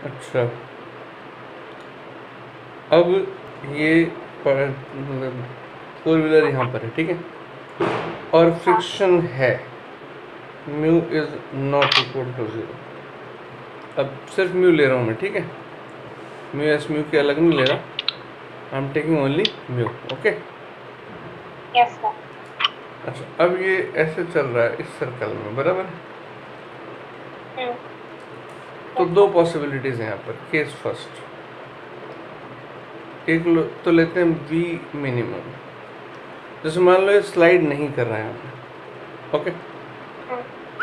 अच्छा, अब ये मतलब फोर व्हीलर यहाँ पर है, ठीक है, और हाँ फ्रिक्शन है mu is not equal to 0। अब सिर्फ म्यू ले रहा हूँ मैं, ठीक है, म्यू एस म्यू के अलग नहीं ले रहा, I am taking only mu. Okay. Yes sir. अच्छा, अब ये ऐसे चल रहा है इस सर्कल में, बराबर है। तो यस दो सर। पॉसिबिलिटीज हैं यहाँ पर। केस फर्स्ट, एक तो लेते हैं वी मिनिमम। जैसे मान लो ये स्लाइड नहीं कर रहा है यहाँ पे, ओके,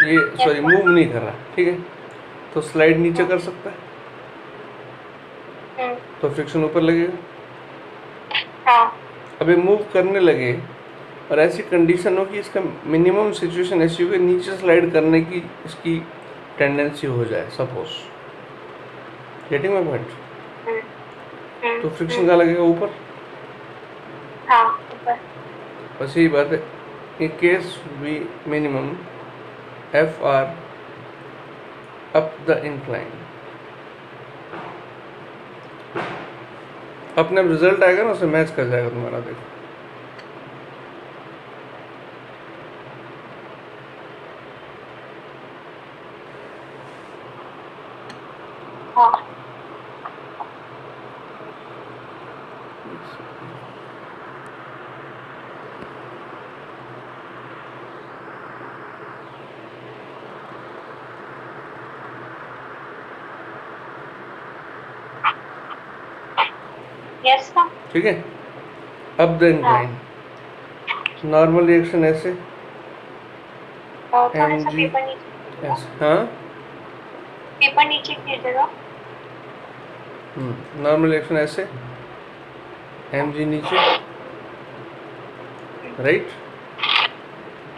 ये यस सॉरी सर। मूव नहीं कर रहा, ठीक है, तो स्लाइड नीचे कर सकता है, तो फ्रिक्शन ऊपर लगेगा। हाँ अब ये मूव करने लगे और ऐसी कंडीशन हो कि इसका मिनिमम सिचुएशन ऐसी हो कि नीचे स्लाइड करने की इसकी टेंडेंसी हो जाए, सपोज, गेटिंग माय पॉइंट, तो फ्रिक्शन कहाँ लगेगा? ऊपर। हाँ ऊपर। बस यही बात है। In case we minimum F R up the incline, अपने रिजल्ट आएगा ना, उसे मैच कर जाएगा तुम्हारा, देखो। हाँ यस सर। ठीक है, अप द हाँ इंक्लाइन, नॉर्मल रिएक्शन ऐसे थोड़ा एम सा जी पेपर नीचे कीजिएगा। ऐसे, हाँ, पेपर नीचे कीजिएगा। नॉर्मल रिएक्शन ऐसे एम जी नीचे, राइट।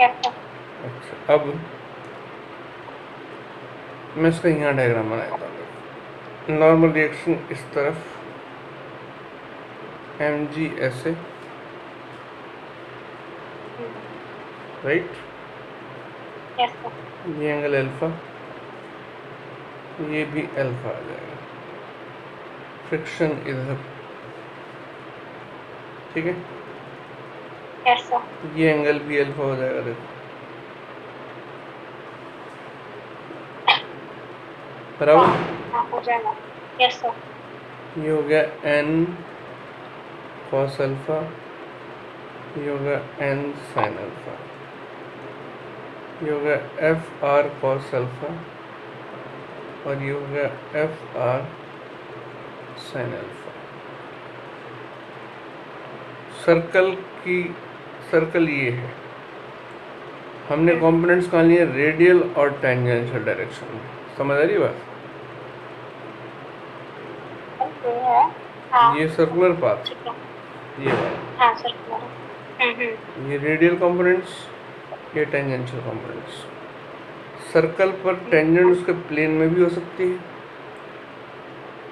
Yes sir. अच्छा, अब मैं इसका यहाँ डायग्राम बना देता हूँ। नॉर्मल रिएक्शन इस तरफ, एम जी ऐसे, राइट, यस सर। ये एंगल अल्फा, ये भी अल्फा आ जाएगा, फ्रिक्शन इधर, ठीक है, यस सर। ये एंगल भी अल्फा हो जाएगा, देखो, बराबर। हाँ हो जाएगा। Yes sir. ये हो गया एन कॉस अल्फा, ये हो गया एन साइन अल्फा, ये हो गया एफ आर कॉस अल्फा, और ये हो गया F R sine alpha. Circle ये है। हमने कंपोनेंट्स कहाँ लिए? रेडियल और टेंजेंशियल डायरेक्शन में। समझ आ रही बात? हाँ ये सर्कुलर पाथ, ठीक है। ये वाला, हाँ सर। ये रेडियल कंपोनेंट्स, ये टेंजेंशियल कंपोनेंट्स। सर्कल पर टेंजेंट उसके प्लेन में भी हो सकती है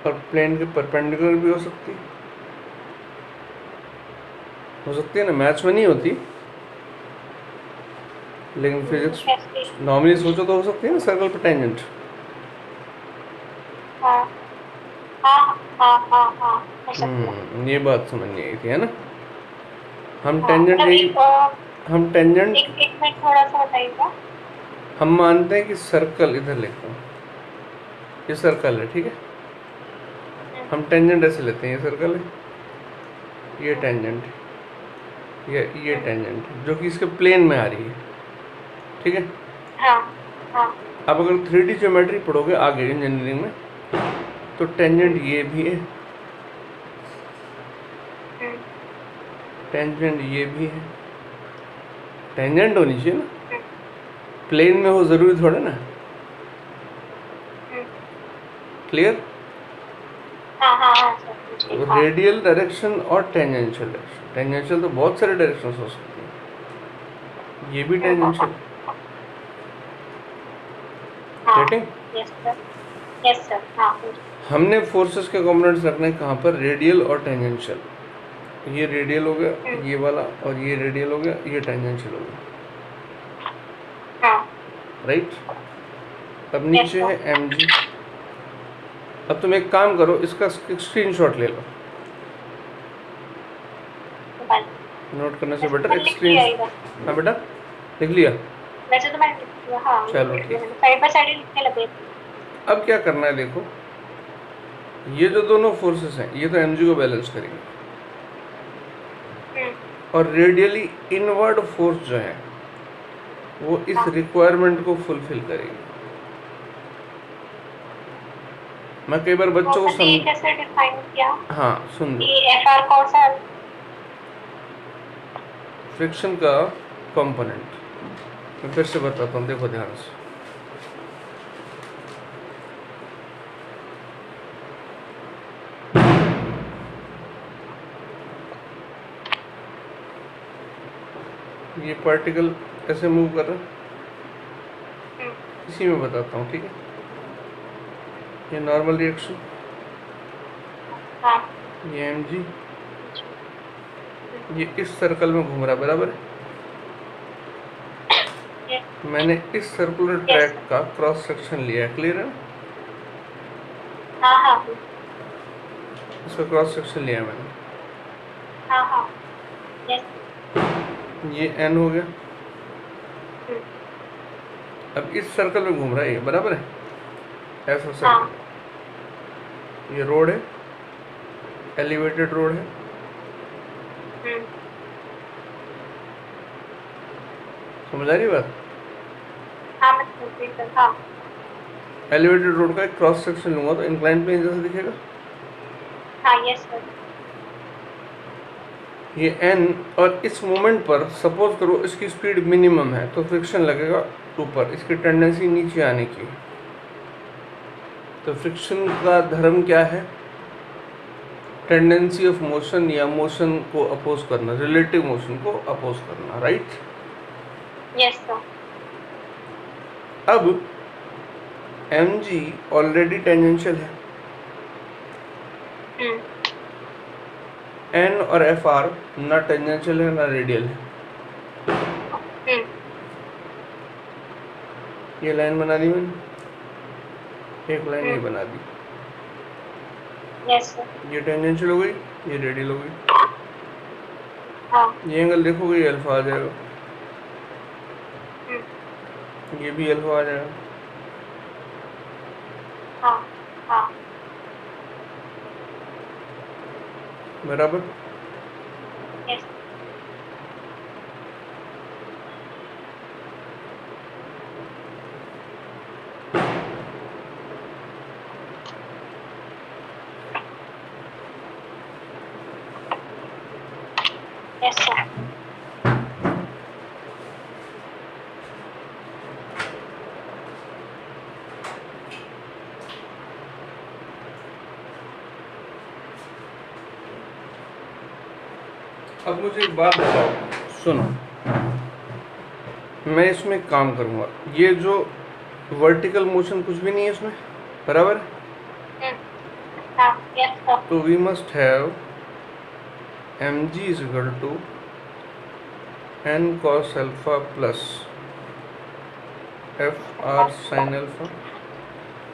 और प्लेन के परपेंडिकुलर भी हो सकती है ना, मैथ्स में नहीं होती, लेकिन फिजिक्स नॉर्मली सोचो तो हो सकती है ना सर्कल पर टेंजेंट। हाँ हाँ हाँ हाँ हाँ हो सकता है। ये बात समझनी आई थी, है ना। हम हाँ टेंजेंट मतलब यही, हम टेंजेंट, एक मिनट थोड़ा सा बताइएगा। हम मानते हैं कि सर्कल इधर लिखता हूँ, ये सर्कल है, ठीक है, हम टेंजेंट ऐसे लेते हैं, ये सर्कल है, ये टेंजेंट है, ये टेंजेंट है जो कि इसके प्लेन में आ रही है, ठीक है। हाँ हाँ अब अगर 3D ज्योमेट्री पढ़ोगे आगे इंजीनियरिंग में, तो टेंजेंट ये भी है, टेंजेंट ये भी है, टेंजेंट होनी चाहिए ना, प्लेन में हो जरूरी थोड़ा ना। क्लियर? हाँ हाँ हाँ सर। हाँ रेडियल डायरेक्शन और टेंजेंशियल डायरेक्शन, टेंजेंशियल तो बहुत सारे डायरेक्शन हो सकती हैं, ये भी tangential, getting? Yes sir. Yes sir. हाँ हमने फोर्सेस के कंपोनेंट्स रखने कहाँ पर? रेडियल और टेंजेंशियल। ये रेडियल हो गया ये वाला, और ये रेडियल हो गया, ये टेंजेंशियल हो गया, हाँ राइट। अब यस नीचे सर। है एम जी, अब तुम एक काम करो, इसका स्क्रीनशॉट ले लो। नोट करने से बेटर एक स्क्रीन। हाँ बेटा, लिख लिया? वैसे तो मैंने, हाँ चलो ठीक। साइड बाय साइड लिखने लगे। अब क्या करना है, देखो ये जो दोनों फोर्सेस हैं ये तो mg को बैलेंस करेंगे, और रेडियली इनवर्ड फोर्स जो है वो इस रिक्वायरमेंट को फुलफिल करेगी। मैं कई बार बच्चों को कैसे डिफाइन किया? हाँ सुन लो, ये FR कौन सा? फ्रिक्शन का कंपोनेंट मैं फिर से बताता हूँ, देखो ध्यान से। ये पार्टिकल ऐसे मूव कर रहा है, इसी में बताता हूँ, ठीक है? ये नॉर्मल रिएक्शन, ये mg, ये इस सर्कल में घूम रहा है, बराबर है? मैंने इस सर्कुलर ट्रैक का क्रॉस सेक्शन लिया है, क्लियर है? हाँ। इसका क्रॉस सेक्शन लिया मैंने। हाँ। ये n हो गया। अब इस सर्कल में घूम रहा है ये, बराबर है? ऐसा सर्कल। ये रोड है, एलिवेटेड रोड है। समझ आ रही बात? हाँ। एलिवेटेड रोड का एक क्रॉस सेक्शन लूंगा तो इंक्लाइन प्लेन जैसा दिखेगा। हाँ, यस सर। ये n, और इस मोमेंट पर सपोज करो इसकी स्पीड मिनिमम है तो फ्रिक्शन लगेगा ऊपर, इसकी टेंडेंसी नीचे आने की। तो फ्रिक्शन का धर्म क्या है? टेंडेंसी ऑफ मोशन या मोशन को अपोज करना, रिलेटिव मोशन को अपोज करना, राइट? Yes sir. अब mg ऑलरेडी टेंजेंशियल है, n और fr ना टेंजेंशियल है ना रेडियल है। ये लाइन बना दी मैंने, एक लाइन ये बना दी। Yes sir. ये टेंजेंशियल हो गई, ये रेडियल हो गई। हाँ। ये एंगल देखोगे ये अल्फा आ जाएगा, ये भी अल्फा आ जाएगा। हाँ। बराबर? यस। Yes sir. अब मुझे एक बात बताओ, सुनो, मैं इसमें काम करूंगा। ये जो वर्टिकल मोशन कुछ भी नहीं है इसमें, बराबर? तो we must have mg is equal to n cos alpha plus fr sin alpha.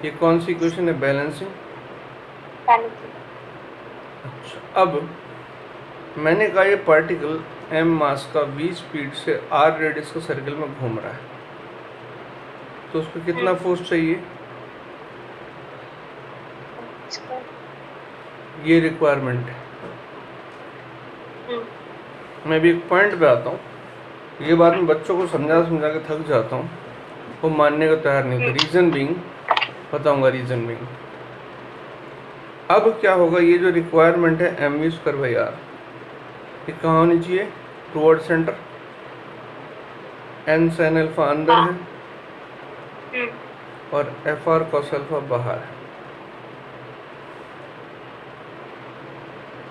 ये कौन सी इक्वेशन है? बैलेंसिंग। अच्छा, अब मैंने कहा ये पार्टिकल m मास का v स्पीड से r रेडियस का सर्कल में घूम रहा है, तो उसको कितना फोर्स चाहिए? ये रिक्वायरमेंट है। मैं भी एक पॉइंट पे आता हूँ, ये बात मैं बच्चों को समझा के थक जाता हूँ, वो मानने को तैयार नहीं होता। रीज़न बीइंग बताऊंगा, रीज़न बीइंग। अब क्या होगा, ये जो रिक्वायरमेंट है mv स्क्वायर बाई r, ये कहाँ होनी चाहिए? Toward centre. n sin alpha अंदर है और fr cos अल्फा बाहर है,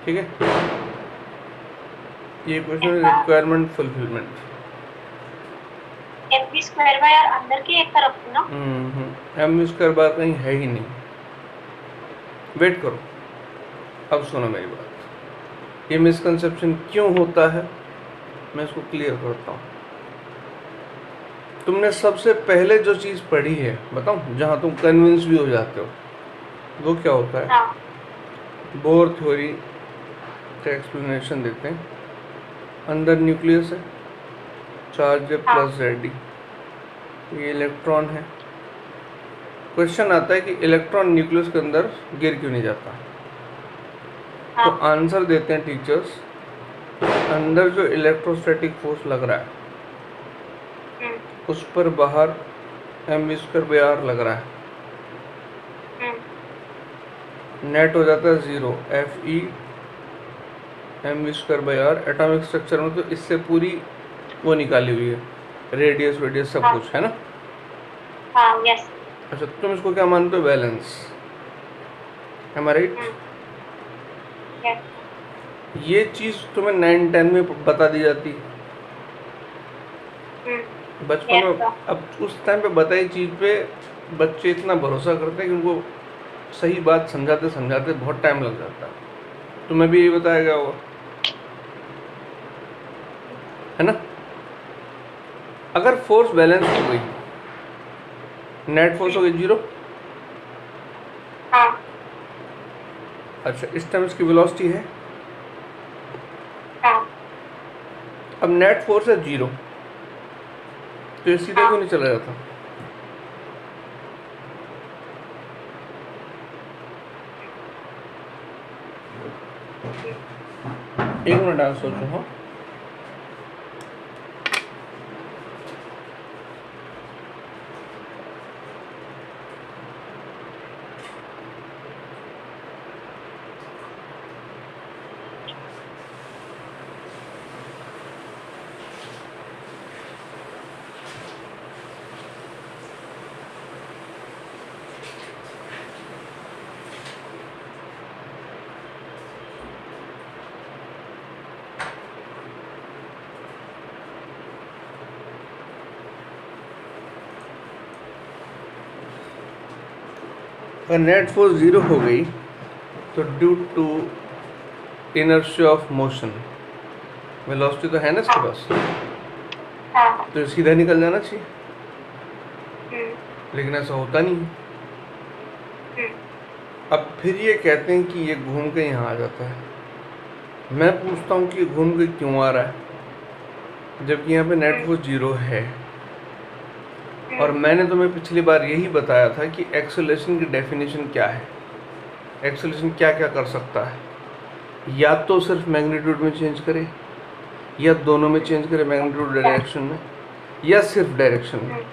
ठीक है? ये क्वेश्चन है requirement fulfilment. mv square by r अंदर की एक तरफ ना। mv स्क्वायर बार कहीं है ही नहीं। वेट करो, अब सुनो मेरी बात। ये मिसकंसेप्शन क्यों होता है मैं इसको क्लियर करता हूँ। तुमने सबसे पहले जो चीज़ पढ़ी है बताऊँ, जहाँ तुम कन्विंस भी हो जाते हो, वो क्या होता है? हाँ बोर थ्योरी का एक्सप्लेनेशन देते हैं। अंदर न्यूक्लियस है, चार्ज है हाँ प्लस जेड, ये इलेक्ट्रॉन है। क्वेश्चन आता है कि इलेक्ट्रॉन न्यूक्लियस के अंदर गिर क्यों नहीं जाता? तो हाँ आंसर देते हैं टीचर्स, अंदर जो इलेक्ट्रोस्टैटिक फोर्स लग रहा है हम्म, उस पर बाहर mv²/r लग रहा है, हम्म, नेट हो जाता है 0, Fe mv²/r। एटॉमिक स्ट्रक्चर में तो इससे पूरी वो निकाली हुई है, रेडियस वेडियस सब हाँ कुछ है ना। हाँ यस अच्छा, तुम इसको क्या मानते हो? बैलेंस, एम आई राइट? यस ये चीज़ तुम्हें 9-10 में बता दी जाती बचपन में। यस अब उस टाइम पे बताई चीज़ पे बच्चे इतना भरोसा करते हैं कि उनको सही बात समझाते समझाते बहुत टाइम लग जाता है। तुम्हें भी यही बताया गया होगा, है ना? अगर फोर्स बैलेंस हो गई, नेट फोर्स हो गई 0। हाँ अच्छा, इस टाइम इसकी वेलोसिटी है, हाँ अब नेट फोर्स है 0, तो ये सीधा क्यों नहीं चला जाता? एक मिनट आप सोचो। हाँ, अगर नेट फोर्स 0 हो गई तो due to inertia of motion, velocity तो है ना इसके पास, हाँ तो ये सीधा निकल जाना चाहिए, हम्म, लेकिन ऐसा होता नहीं है। हम्म, अब फिर ये कहते हैं कि ये घूम के यहाँ आ जाता है। मैं पूछता हूँ कि ये घूम के क्यों आ रहा है जबकि यहाँ पे नेट फोर्स 0 है? और मैंने तुम्हें पिछली बार यही बताया था कि एक्सेलरेशन की डेफिनेशन क्या है, एक्सेलरेशन क्या क्या कर सकता है, या तो सिर्फ मैग्नीट्यूड में चेंज करे, या दोनों में चेंज करे, मैग्नीट्यूड डायरेक्शन में, या सिर्फ डायरेक्शन में।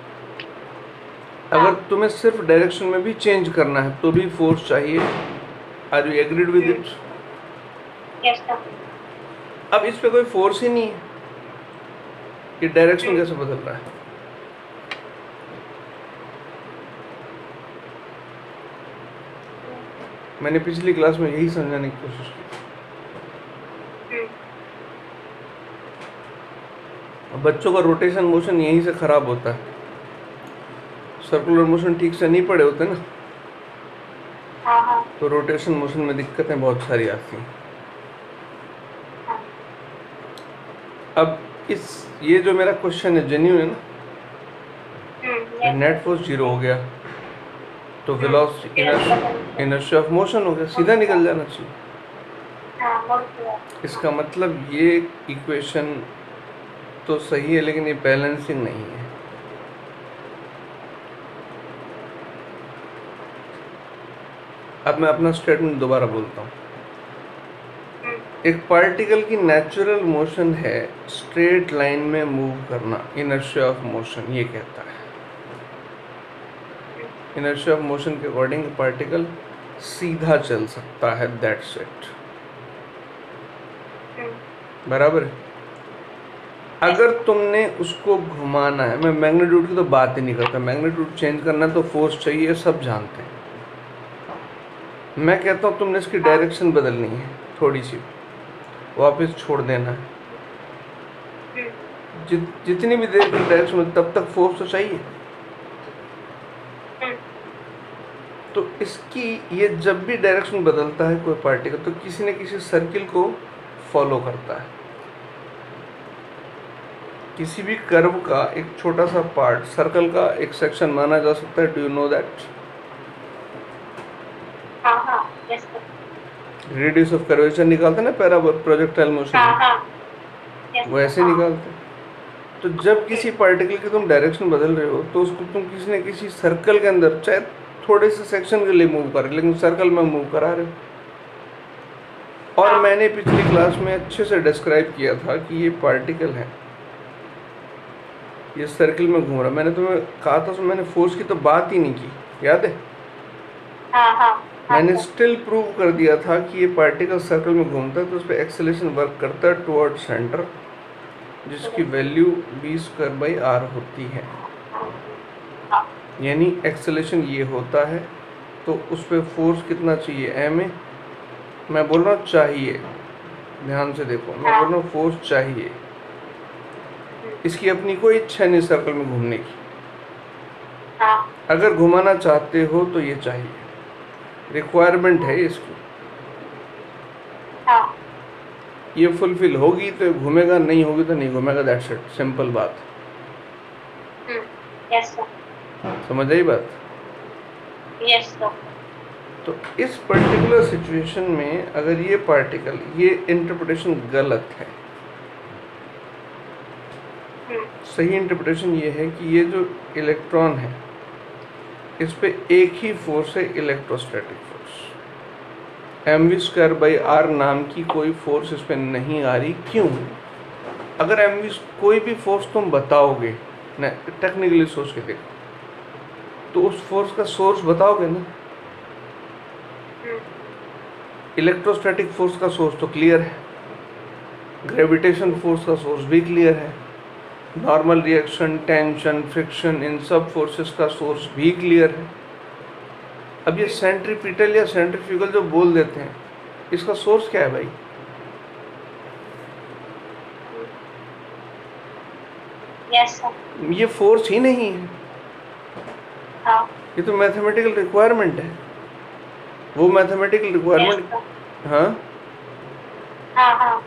अगर तुम्हें सिर्फ डायरेक्शन में भी चेंज करना है तो भी फोर्स चाहिए। Are you agreed with it? Yes sir अब इस पे कोई फोर्स ही नहीं है, ये डायरेक्शन कैसे बदल रहा है? मैंने पिछली क्लास में यही समझाने की कोशिश की। बच्चों का रोटेशन मोशन यहीं से खराब होता है, सर्कुलर मोशन ठीक से नहीं पड़े होते ना, हाँ हाँ तो रोटेशन मोशन में दिक्कतें बहुत सारी आती हैं। अब ये जो मेरा क्वेश्चन है जेन्युइन है ना, यस नेट फोर्स 0 हो गया तो वेलोसिटी इनर्शिया ऑफ मोशन हो गया, सीधा निकल जाना चाहिए। हाँ बहुत इसका मतलब ये इक्वेशन तो सही है लेकिन ये बैलेंसिंग नहीं है। अब मैं अपना स्टेटमेंट दोबारा बोलता हूँ। एक पार्टिकल की नेचुरल मोशन है स्ट्रेट लाइन में मूव करना, इनर्शिया ऑफ मोशन ये कहता है। इनर्शिया ऑफ मोशन के अकॉर्डिंग पार्टिकल सीधा चल सकता है, दैट्स इट। बराबर है? अगर तुमने उसको घुमाना है, मैं मैग्नीट्यूड की तो बात ही नहीं करता, मैग्नीट्यूड चेंज करना तो फोर्स चाहिए, सब जानते हैं। मैं कहता हूँ तुमने इसकी डायरेक्शन बदलनी है, थोड़ी सी वापस छोड़ देना है, जितनी भी देर की डायरेक्शन में, तब तक फोर्स तो चाहिए। तो इसकी ये जब भी डायरेक्शन बदलता है कोई पार्टिकल तो किसी न किसी सर्किल को फॉलो करता है। किसी भी कर्व का एक छोटा सा पार्ट सर्कल का एक सेक्शन माना जा सकता है। Do you know that? हाँ हाँ yes sir radius of curvature निकालते हैं ना पैरा प्रोजेक्टाइल मोशन हाँ में, हाँ यस वो ऐसे हाँ निकालते हैं। तो जब किसी पार्टिकल की तुम डायरेक्शन बदल रहे हो तो उसको तुम किसी न किसी सर्कल के अंदर, चाहे थोड़े से सेक्शन के लिए मूव कर रहे हो, लेकिन सर्कल में मूव करा रहे हो। और मैंने पिछली क्लास में अच्छे से डिस्क्राइब किया था कि ये पार्टिकल है, ये सर्कल में घूम रहा। मैंने तुम्हें कहा था, तो मैंने फोर्स की तो बात ही नहीं की, याद है? हाँ हाँ मैंने स्टिल प्रूव कर दिया था कि ये पार्टिकल सर्कल में घूमता है तो उस पर एक्सेलरेशन वर्क करता है टुवर्ड सेंटर, जिसकी वैल्यू v²/r होती है। यानी एक्सेलरेशन ये होता है, तो उस पर फोर्स कितना चाहिए, m। मैं बोल रहा हूँ चाहिए, ध्यान से देखो, मैं बोल रहा हूँ फोर्स चाहिए। इसकी अपनी कोई इच्छा नहीं सर्कल में घूमने की। अगर घुमाना चाहते हो तो ये चाहिए, रिक्वायरमेंट है इसकी। ये फुलफिल होगी तो घूमेगा, नहीं होगी तो नहीं घूमेगा, दैट्स इट, सिंपल बात। यस सर समझ आई बात? यस सर तो इस पर्टिकुलर सिचुएशन में अगर ये पार्टिकल, ये इंटरप्रिटेशन गलत है। सही इंटरप्रिटेशन ये है कि ये जो इलेक्ट्रॉन है इस पे एक ही फोर्स है, इलेक्ट्रोस्टैटिक फोर्स। mv²/r नाम की कोई फोर्स इस पे नहीं आ रही। क्यों? अगर mv कोई भी फोर्स तुम बताओगे ना, टेक्निकली सोच के देखो, तो उस फोर्स का सोर्स बताओगे ना। इलेक्ट्रोस्टैटिक फोर्स का सोर्स तो क्लियर है, ग्रेविटेशन फोर्स का सोर्स भी क्लियर है, नॉर्मल रिएक्शन, टेंशन, फ्रिक्शन, इन सब फोर्सेस का सोर्स भी क्लियर है। अब ये सेंट्रीपिटल या सेंट्रीफ्यूगल जो बोल देते हैं, इसका सोर्स क्या है भाई? यस सर ये फोर्स ही नहीं है, हाँ ये तो मैथमेटिकल रिक्वायरमेंट है। वो मैथमेटिकल रिक्वायरमेंट, हाँ हाँ हाँ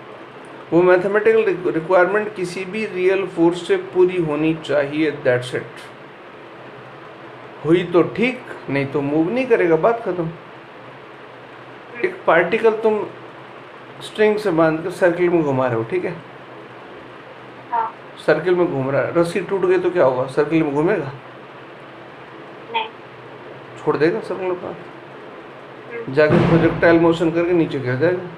वो मैथमेटिकल रिक्वायरमेंट किसी भी रियल फोर्स से पूरी होनी चाहिए, दैट्स इट। हुई तो ठीक, नहीं तो मूव नहीं करेगा, बात खत्म। एक पार्टिकल तुम स्ट्रिंग से बांध के सर्किल में घुमा रहे हो, ठीक है? हाँ सर्किल में घूम रहा है, रस्सी टूट गई तो क्या होगा? सर्किल में घूमेगा? नहीं छोड़ देगा सर्किल का, जाकर प्रोजेक्टाइल मोशन करके नीचे गिर जाएगा।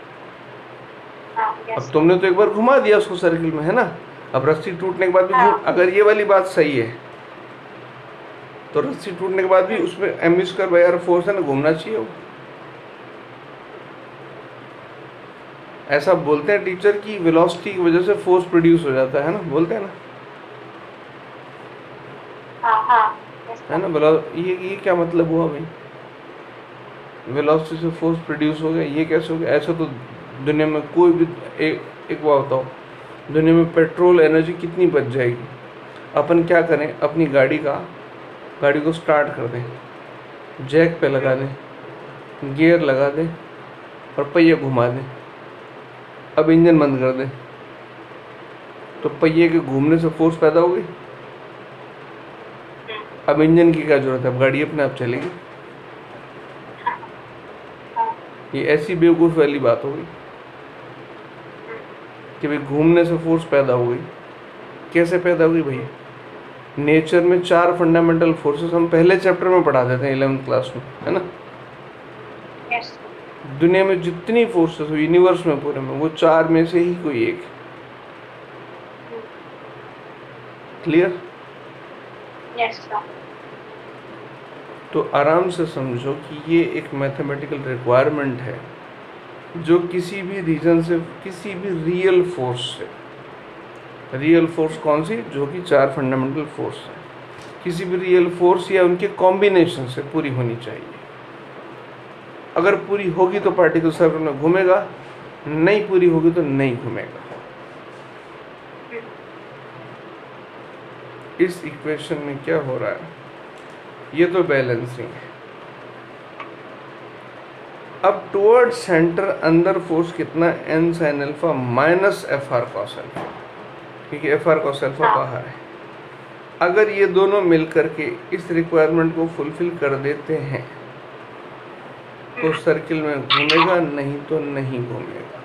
अब तुमने तो एक बार घुमा दिया उसको सर्किल में, है ना? अब रस्सी टूटने के बाद भी अगर ये वाली बात सही है तो रस्सी टूटने के बाद भी उसमें mv²/r फोर्स है ना, घूमना चाहिए वो। ऐसा बोलते हैं टीचर की वेलोसिटी की वजह से फोर्स प्रोड्यूस हो जाता है ना, बोलते हैं ना, है ना? ये क्या मतलब हुआ भाई? वेलोसिटी से फोर्स प्रोड्यूस हो गया, ये कैसे हो गया? ऐसा तो दुनिया में कोई भी एक बात बताओ, दुनिया में पेट्रोल एनर्जी कितनी बच जाएगी? अपन क्या करें, अपनी गाड़ी को स्टार्ट कर दें, जैक पे लगा दें, गियर लगा दें और पहिया घुमा दें। अब इंजन बंद कर दें तो पहिए के घूमने से फोर्स पैदा होगी। अब इंजन की क्या जरूरत है, अब गाड़ी अपने आप चलेगी। ये ऐसी बेवकूफ़ वाली बात हो गई कि भाई घूमने से फोर्स पैदा हो गई। कैसे पैदा हुई भैया? नेचर में 4 फंडामेंटल फोर्सेस हम पहले चैप्टर में पढ़ा देते हैं 11th क्लास में, है ना? यस दुनिया में जितनी फोर्सेस हो यूनिवर्स में पूरे में, वो 4 में से ही कोई एक है। क्लियर? यस सर तो आराम से समझो कि ये एक मैथमेटिकल रिक्वायरमेंट है जो किसी भी रीजन से, किसी भी रियल फोर्स से, रियल फोर्स कौन सी? जो कि 4 फंडामेंटल फोर्स है, किसी भी रियल फोर्स या उनके कॉम्बिनेशन से पूरी होनी चाहिए। अगर पूरी होगी तो पार्टिकल सर्कल में घूमेगा, नहीं पूरी होगी तो नहीं घूमेगा। इस इक्वेशन में क्या हो रहा है? ये तो बैलेंसिंग है। अब टुवर्ड सेंटर अंदर फोर्स कितना? n sin alpha minus fr cos alpha, क्योंकि fr cos अल्फा बाहर है। अगर ये दोनों मिलकर के इस रिक्वायरमेंट को फुलफिल कर देते हैं तो सर्किल में घूमेगा, नहीं तो नहीं घूमेगा।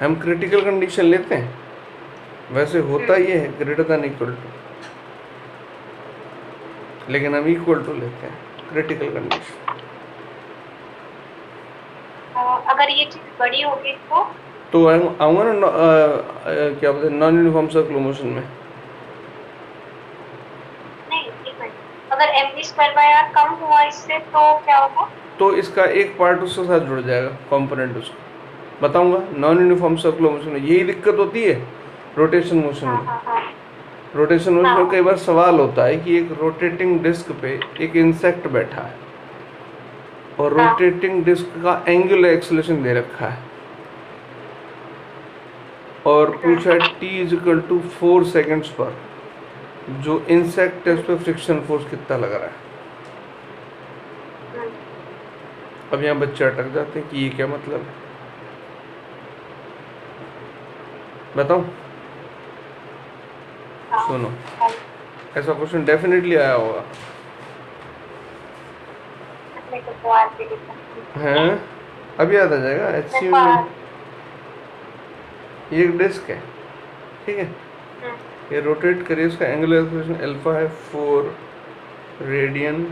हम क्रिटिकल कंडीशन लेते हैं, वैसे होता ये है ग्रेटर देन इक्वल टू, लेकिन हम इक्वल टू लेते हैं क्रिटिकल कंडीशन। अगर ये चीज बड़ी होगी तो आऊँगा ना क्या बोलते हैं नॉन यूनिफॉर्म सर्कुलर मोशन में। नहीं, एक मिनट, अगर mv²/r कम हुआ इससे तो क्या होगा? तो इसका एक पार्ट उसके साथ जुड़ जाएगा, कंपोनेंट उसका बताऊंगा। नॉन यूनिफॉर्म सर्कुलर मोशन में यही दिक्कत होती है रोटेशन मोशन में। रोटेशन मोशन में कई बार सवाल होता है कि एक रोटेटिंग डिस्क पे एक इंसेक्ट बैठा है और रोटेटिंग डिस्क का एंगुलर एक्सेलरेशन दे रखा है और पूछा है t = 4 सेकेंड्स पर जो इंसेक्ट है उस पर फ्रिक्शन फोर्स कितना लग रहा है। अब यहाँ बच्चे अटक जाते हैं कि ये क्या मतलब है, बताओ। सुनो, ऐसा क्वेश्चन डेफिनेटली आया होगा। हैं अब याद आ जाएगा। HCM में ये एक डिस्क है, ठीक है, ये रोटेट करिए, इसका एंगुलर एक्सेलरेशन अल्फा है 4 रेडियन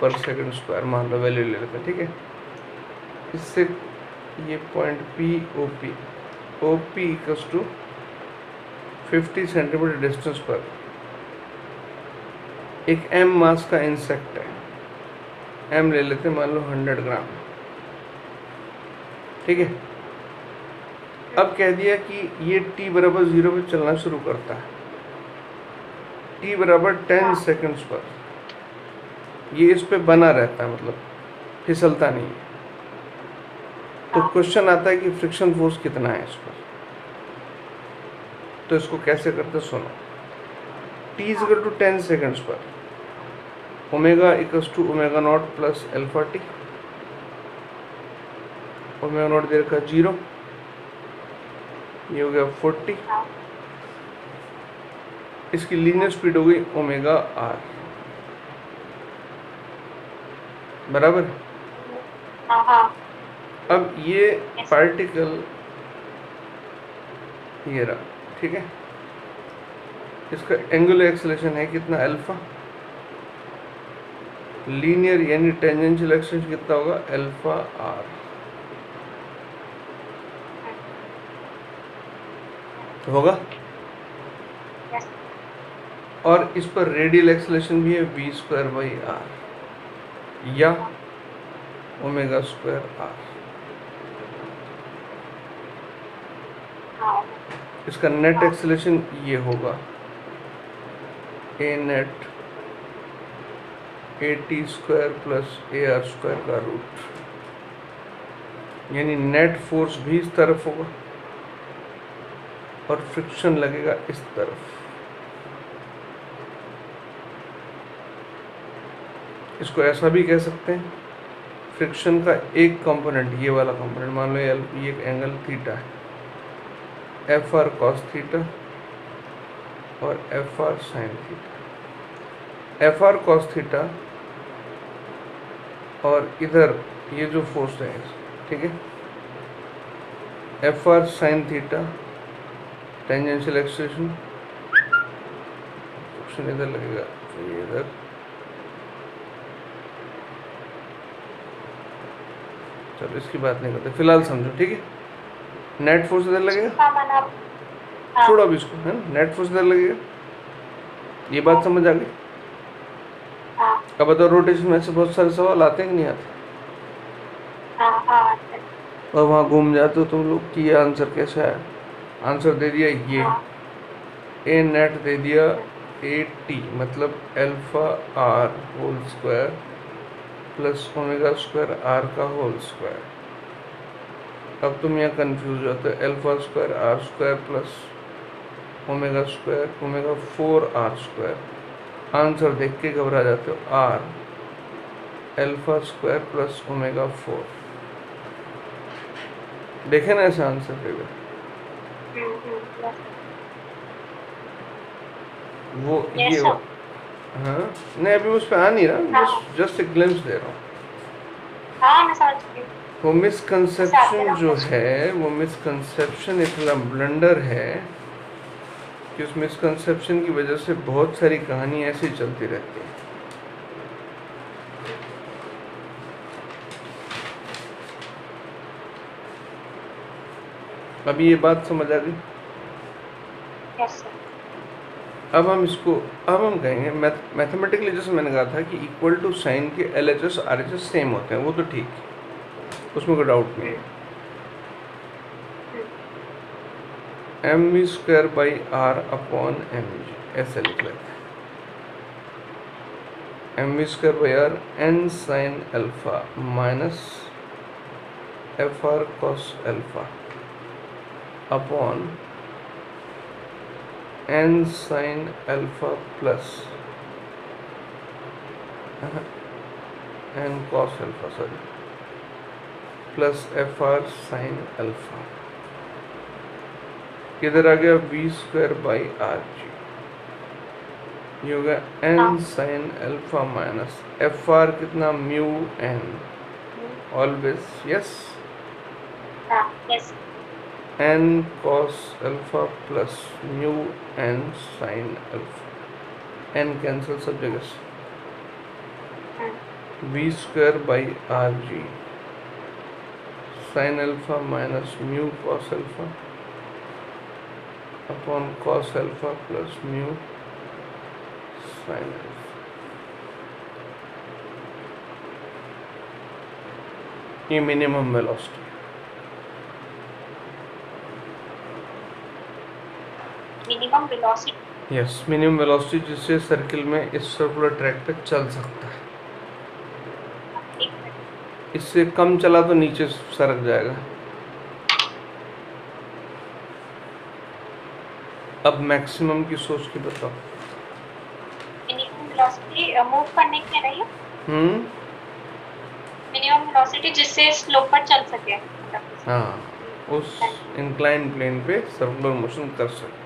पर सेकंड स्क्वायर, मान लो वैल्यू ले लेते हैं, ठीक है। इससे ये पॉइंट OP = 50 सेंटीमीटर डिस्टेंस पर एक m मास का इंसेक्ट है, m ले लेते हैं, मान लो 100 ग्राम, ठीक है। अब कह दिया कि ये t = 0 पे चलना शुरू करता है, t = 10 सेकंड्स पर ये इस पे बना रहता है, मतलब फिसलता नहीं है। तो क्वेश्चन आता है कि फ्रिक्शन फोर्स कितना है इस पर। तो इसको कैसे करते सुनो। t = 10 सेकंड्स पर ओमेगा = ω0 + α_t, ω0 दे रखा 0, ये हो गया 40, इसकी लीनियर स्पीड हो गई ω/r, बराबर। अब ये पार्टिकल ये रहा, ठीक है, इसका एंगुलर एक्सेलरेशन है कितना, अल्फा। लीनियर यानी टेंजेंशियल एक्सेलरेशन कितना होगा, α/r। होगा। और इस पर रेडियल एक्सेलरेशन भी है v²/r या ω²r। इसका नेट एक्सेलरेशन ये होगा a net at² + ar² का रूट, यानी नेट फोर्स भी इस तरफ होगा और फ्रिक्शन लगेगा इस तरफ। इसको ऐसा भी कह सकते हैं, फ्रिक्शन का एक कंपोनेंट, ये वाला कंपोनेंट मान लो ये एक एंगल थीटा है, FR cos थीटा और FR sin theta. FR cos theta और इधर ये जो फोर्स है, ठीक है, FR sin theta tangential acceleration, friction इधर लगेगा, ये इधर, चलो इसकी बात नहीं करते फिलहाल, समझो, ठीक है। नेट फोर्स इधर लगेगा, छोड़ो अब इसको, है ना, नेट फोर्स इधर लगेगा, ये बात समझ आ गई। अब बताओ रोटेशन में से बहुत सारे सवाल आते हैं कि नहीं आते, और वहाँ घूम जाते हो तुम लोग कि ये आंसर कैसा है। आंसर दे दिया ये, ए नेट दे दिया 80 मतलब α/r² + ω²r का होल स्क्वायर। अब तुम यहाँ कंफ्यूज होते हो, α² r² + ω², आंसर देख के घबरा जाते हो, r α² + ω4। देखे ना ऐसा आंसर देगा वो ये हाँ नहीं, अभी उस पर आ नहीं रहा, जस्ट एक ग्लिम्स दे रहा हूँ। हाँ मैं समझ गई। वो जैसे आगे मिसकंसेप्शन ना जो क्वेश्चन। है, वो मिसकंसेप्शन इतना ब्लंडर है कि उस मिसकंसेप्शन की वजह से बहुत सारी कहानी ऐसे ही चलती रहती है। अभी ये बात समझ आ गई? Yes sir. अब हम इसको, अब हम कहेंगे मैथमेटिकली, जैसे मैंने कहा था कि इक्वल टू साइन के LHS RHS सेम होते हैं, वो तो ठीक है, उसमें कोई डाउट नहीं है। M V square by R upon M G, ऐसे लिख लेते हैं। M V square by R N sine alpha minus F R cos alpha upon N sine alpha plus N cos alpha, sorry, plus F R sine alpha. किधर आ गया? V square by R G, ये होगा N sine alpha minus F R कितना, mu N, always yes, yes. N cos alpha plus mu N sine alpha, N cancel सब जगह से, V square by R G sine alpha minus mu cos alpha upon cos alpha plus mu sine alpha. ये minimum velocity, minimum velocity. Yes, minimum velocity जिससे circle में इस circular track पे चल सकता है। इससे कम चला तो नीचे सरक जाएगा। अब मैक्सिमम की सोच के बताओ। मिनिमम वेलोसिटी मूव करने के लिए नहीं, मिनिमम वेलोसिटी जिससे स्लोप पर चल सके। हाँ, उस इंक्लाइन प्लेन पे सर्कुलर मोशन कर सके।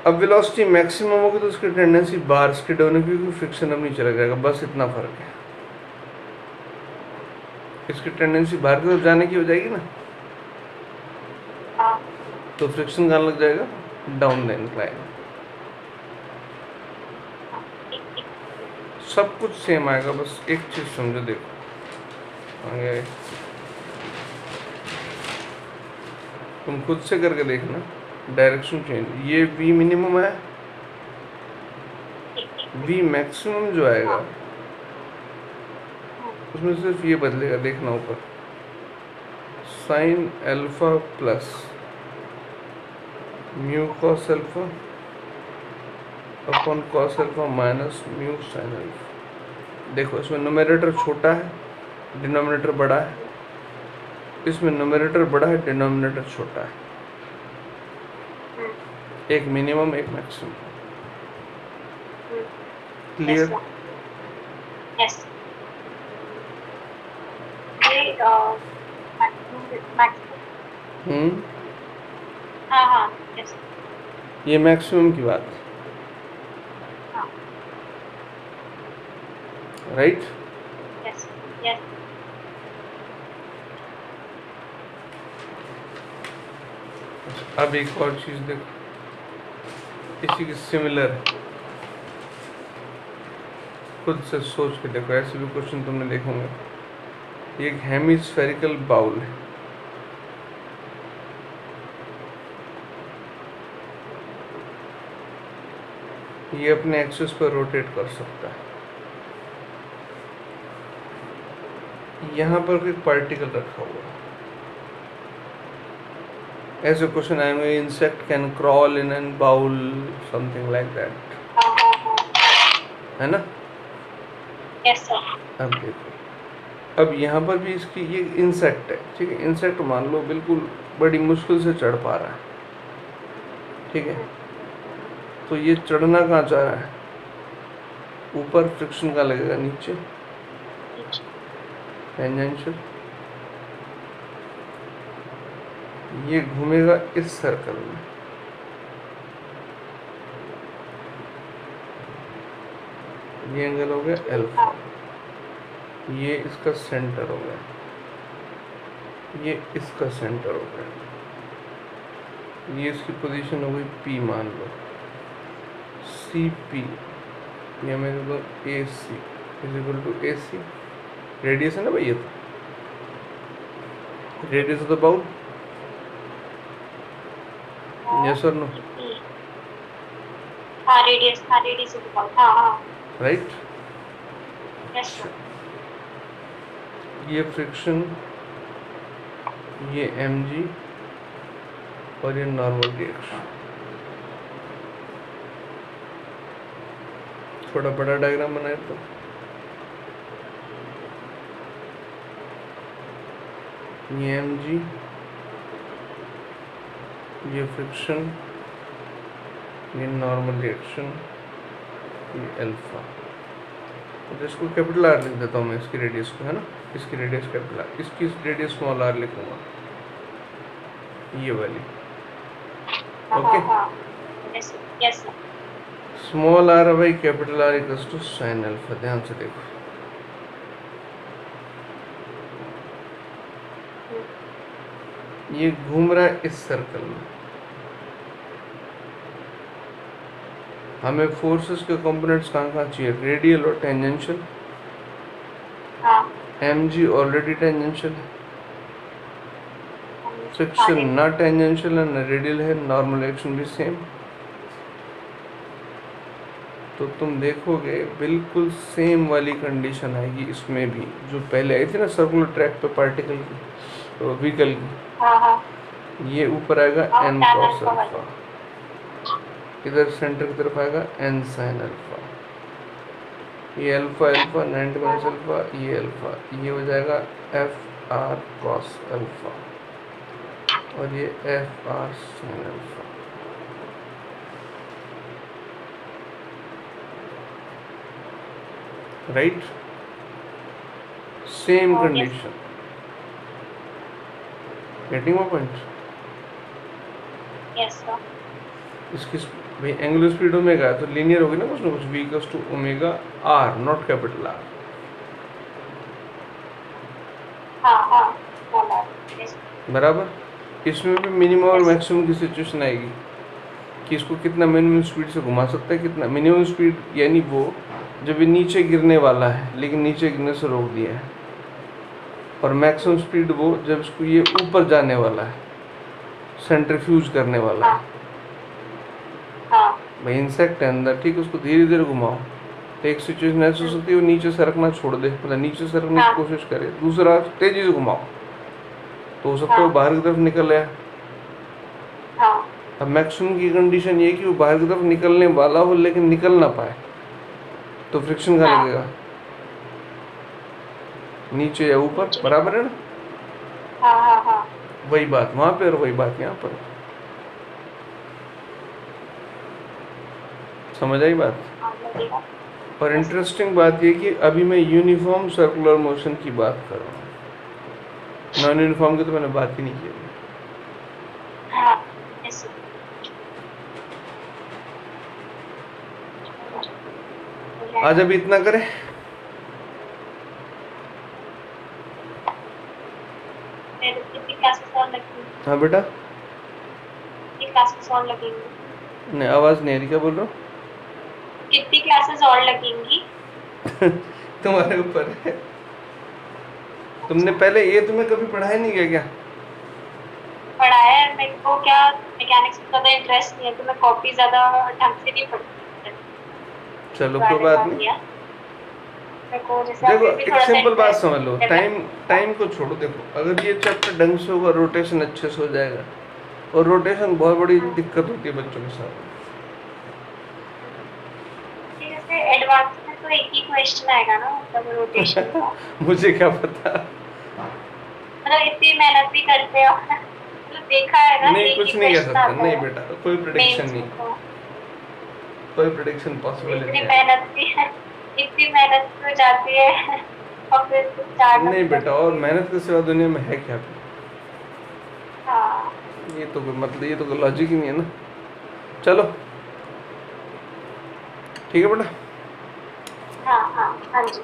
अब वेलोसिटी मैक्सिमम होगी तो उसकी टेंडेंसी बाहर स्किड होने की, क्योंकि फ्रिक्शन अब नहीं चला जाएगा, बस इतना फर्क है। इसकी टेंडेंसी बाहर की तरफ जाने की हो जाएगी ना, तो फ्रिक्शन कहाँ लग जाएगा? Down the incline. सब कुछ सेम आएगा, बस एक चीज समझो, देखो आगे तुम खुद से करके देखना, डायरेक्शन चेंज। ये V मिनिमम है, V मैक्सिमम जो आएगा उसमें सिर्फ ये बदलेगा, देखना ऊपर, sign alpha plus mu cos alpha upon cos alpha minus mu sine alpha. देखो इसमें न्यूमरेटर छोटा है, डिनोमिनेटर बड़ा है, इसमें न्यूमरेटर बड़ा है, डिनोमिनेटर छोटा है। एक मिनिमम एक मैक्सिमम, क्लियर? यस। हाँ हाँ यस। ये मैक्सिमम की बात है, राइट? Yes yes. अब एक और चीज देखो, इसी के सिमिलर है, खुद से सोच के देखो, ऐसे भी क्वेश्चन तुमने देखे होंगे। ये एक हेमिस्फेरिकल बाउल है, ये अपने एक्सिस पर रोटेट कर सकता है। यहाँ पर कोई पार्टिकल रखा हुआ है, ऐसे क्वेश्चन आएंगे, insect can crawl in an bowl, something like that, है ना? Yes sir. अब देखो, अब यहाँ पर भी इसकी, ये इंसेक्ट है, ठीक है, इंसेक्ट मान लो बिल्कुल बड़ी मुश्किल से चढ़ पा रहा है, ठीक है, तो ये चढ़ना कहाँ चाह रहा है? ऊपर। फ्रिक्शन कहाँ लगेगा? नीचे, टेंजेंशियल। ये घूमेगा इस सर्कल में, ये एंगल हो गया अल्फा, ये इसका सेंटर हो गया, ये इसका सेंटर हो गया, ये इसकी पोजीशन हो गई P मान लो, CP, ये मैं दे दूँ AC is equal to AC, radius है ना भाई, ये तो radius of the bowl, yes और नो, हाँ रेडियस ऑफ द बाउल, हाँ राइट। Yes sir. ये फ्रिक्शन, ये mg और ये नॉर्मल रिएक्शन। थोड़ा बड़ा डायग्राम बनाए तो ये mg, ये फ्रिक्शन, ये नॉर्मल रिएक्शन, ये अल्फा। तो इसको कैपिटल आर लिख देता हूँ मैं, इसकी रेडियस को, है ना, इसकी रेडियस कैपिटल आर, इसकी रेडियस स्मॉल आर लिखूंगा, ये वाली, okay. Yes sir. Small R by capital R equals to sine alpha. ध्यान से देखो, ये घूम रहा है इस सर्कल में, हमें फोर्सेस के कंपोनेंट्स कहाँ कहाँ चाहिए, रेडियल और टेंजेंशियल। mg ऑलरेडी टेंजेंशियल है, फ्रिक्शन ना टेंजेंशियल है ना रेडियल है, नॉर्मल एक्शन भी सेम। तो तुम देखोगे बिल्कुल सेम वाली कंडीशन आएगी इसमें भी, जो पहले आई थी ना सर्कुलर ट्रैक पे पार्टिकल की, व्हीकल की। ये ऊपर आएगा n cos अल्फा, इधर सेंटर की तरफ आएगा n sin अल्फा, ये अल्फा अल्फा 90 माइनस अल्फा, ये अल्फा, ये हो जाएगा एफ आर कॉस अल्फा और ये F R sin alpha. Right, same condition, getting my point. Yes sir. इसकी भाई एंगुलर स्पीड ओमेगा है तो लीनियर होगी ना कुछ ना कुछ, v equals to omega R, not capital R. बराबर। इसमें भी मिनिमम और मैक्सिमम की सिचुएशन आएगी कि इसको कितना मिनिमम स्पीड से घुमा सकता है, कितना मिनिमम स्पीड, यानी वो जब ये नीचे गिरने वाला है लेकिन नीचे गिरने से रोक दिया है, और मैक्सिमम स्पीड वो जब इसको ये ऊपर जाने वाला है, सेंट्रीफ्यूज करने वाला है। भाई इंसेक्ट है अंदर, ठीक है, उसको धीरे धीरे घुमाओ तो एक सिचुएशन ऐसी हो सकती है वो नीचे सरकना छोड़ दे, मतलब नीचे सरकने की कोशिश करे, दूसरा तेजी से घुमाओ तो हो सकता है वो बाहर की तरफ निकल आया। अब मैक्सिमम की कंडीशन ये कि वो बाहर की तरफ निकलने वाला हो लेकिन निकल ना पाए, तो फ्रिक्शन कहाँ लगेगा, नीचे या ऊपर, बराबर है ना। वही बात वहां पे और वही बात यहाँ पर, समझ आई बात। और इंटरेस्टिंग बात ये कि अभी मैं यूनिफॉर्म सर्कुलर मोशन की बात कर रहा हूँ, नॉन यूनिफॉर्म की तो मैंने बात ही नहीं की। आज अभी इतना करें। हाँ बेटा, क्लासेस और लगेंगी? नहीं आवाज नहीं आ रही, क्या बोल रहा हूँ? कितनी क्लासेस और लगेंगी? तुम्हारे ऊपर है। तुमने पहले ये तुम्हें कभी पढ़ाया नहीं गया क्या? पढ़ाया है, मेरे को क्या मैकेनिक्स में ज़्यादा इंटरेस्ट नहीं है तो मैं कॉपी ज़्यादा ढंग से नहीं पढ़ती। चलो कोई बात नहीं। देखो एक सिंपल बात समझ लो, टाइम को छोड़ो। देखो अगर ये चैप्टर ढंग से होगा, रोटेशन अच्छे से हो जाएगा, और रोटेशन बहुत बड़ी दिक्कत होती है बच्चों के साथ। जैसे एडवांस में तो एक ही क्वेश्चन आएगा ना, मतलब रोटेशन का। मुझे क्या पता, मतलब इतनी मेहनत भी करते हो, मतलब देखा है ना। नहीं कुछ नहीं कह सकता, नहीं बेटा कोई प्रेडिक्शन नहीं, कोई प्रेडिक्शन पॉसिबल नहीं। इतनी मेहनत तो जाती है और फिर स्टार्ट नहीं बेटा, और मेहनत के सिवा दुनिया में है क्या? हाँ, ये तो मतलब ये तो कोई लॉजिक ही नहीं है ना। चलो ठीक है बेटा। हाँ जी।